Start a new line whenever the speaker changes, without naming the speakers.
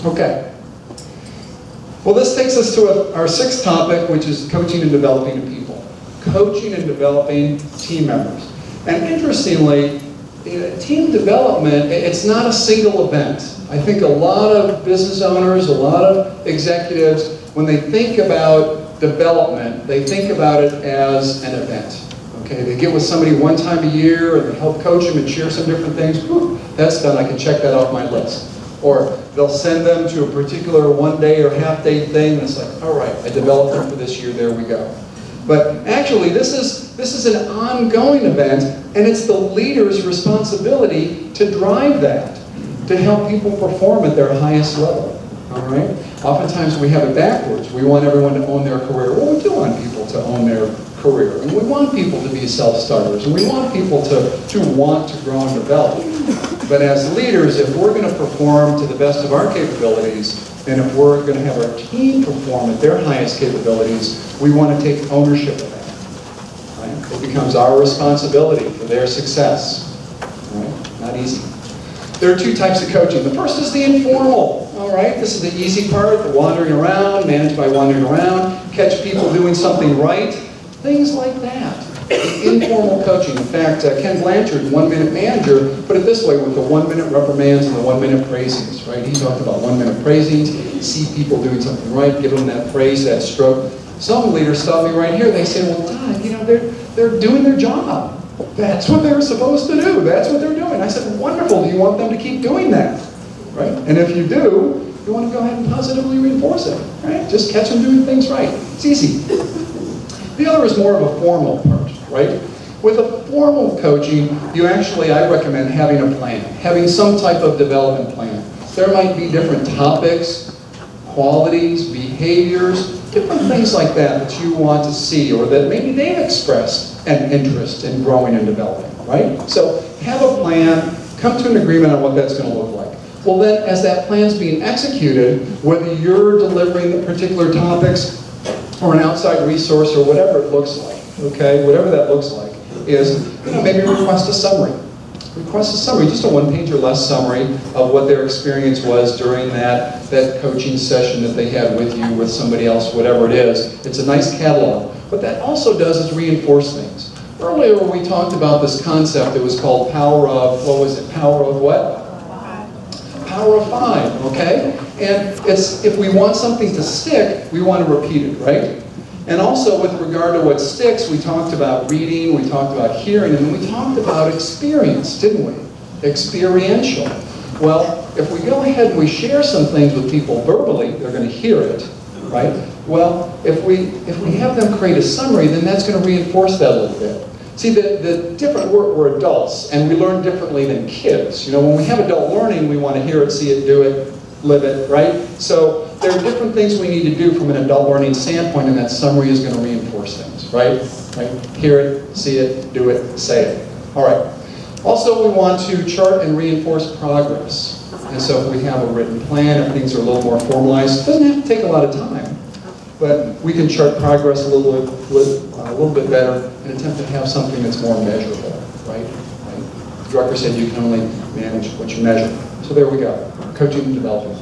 Okay. Well, this takes us to our sixth topic, which is coaching and developing people. Coaching and developing team members. And interestingly, team development, it's not a single event. I think a lot of business owners, a lot of executives, when they think about development, they think about it as an event. Okay, they get with somebody one time a year and they help coach them and share some different things. Whew, that's done, I can check that off my list. Or they'll send them to a particular one-day or half-day thing, and it's like, all right, I developed them for this year, there we go. But actually, this is an ongoing event, and it's the leader's responsibility to drive that, to help people perform at their highest level. All right? Oftentimes we have it backwards. We want everyone to own their career. Well, we do want people to own their career, and we want people to be self-starters, and we want people to want to grow and develop. But as leaders, if we're going to perform to the best of our capabilities, and if we're going to have our team perform at their highest capabilities, we want to take ownership of that. Right? It becomes our responsibility for their success. Right? Not easy. There are two types of coaching. The first is the informal. All right, this is the easy part, the wandering around, managed by wandering around, catch people doing something right, things like that. Informal coaching. In fact, Ken Blanchard, 1 Minute Manager, put it this way with the 1 minute reprimands and the 1 minute praisings, right? He talked about 1 minute praisings, see people doing something right, give them that praise, that stroke. Some leaders stop me right here, they say, well, Todd, you know, they're doing their job. That's what they're supposed to do. That's what they're doing. I said, wonderful, do you want them to keep doing that? Right? And if you do, you want to go ahead and positively reinforce it, right? Just catch them doing things right. It's easy. The other is more of a formal part, right? With a formal coaching, I recommend having a plan, having some type of development plan. There might be different topics, qualities, behaviors, different things like that you want to see, or that maybe they've expressed an interest in growing and developing, right? So have a plan, come to an agreement on what that's going to look like. Well then, as that plan's being executed, whether you're delivering the particular topics or an outside resource or whatever it looks like, okay, whatever that looks like, is maybe request a summary. Request a summary, just a 1 page or less summary of what their experience was during that coaching session that they had with you, with somebody else, whatever it is. It's a nice catalog. What that also does is reinforce things. Earlier we talked about this concept that was called power of, what was it? Power of what? Power of 5, okay? And it's, if we want something to stick, we want to repeat it, right? And also with regard to what sticks, we talked about reading, we talked about hearing, and then we talked about experience, didn't we? Experiential. Well, if we go ahead and we share some things with people verbally, they're going to hear it, right? Well, if we have them create a summary, then that's going to reinforce that a little bit. See, the different, we're adults, and we learn differently than kids. You know, when we have adult learning, we want to hear it, see it, do it, live it, right? So there are different things we need to do from an adult learning standpoint, and that summary is going to reinforce things, right? Hear it, see it, do it, say it. All right. Also, we want to chart and reinforce progress. And so if we have a written plan, if things are a little more formalized, it doesn't have to take a lot of time. But we can chart progress a little bit better and attempt to have something that's more measurable, right? Drucker said you can only manage what you measure. So there we go, coaching and developing.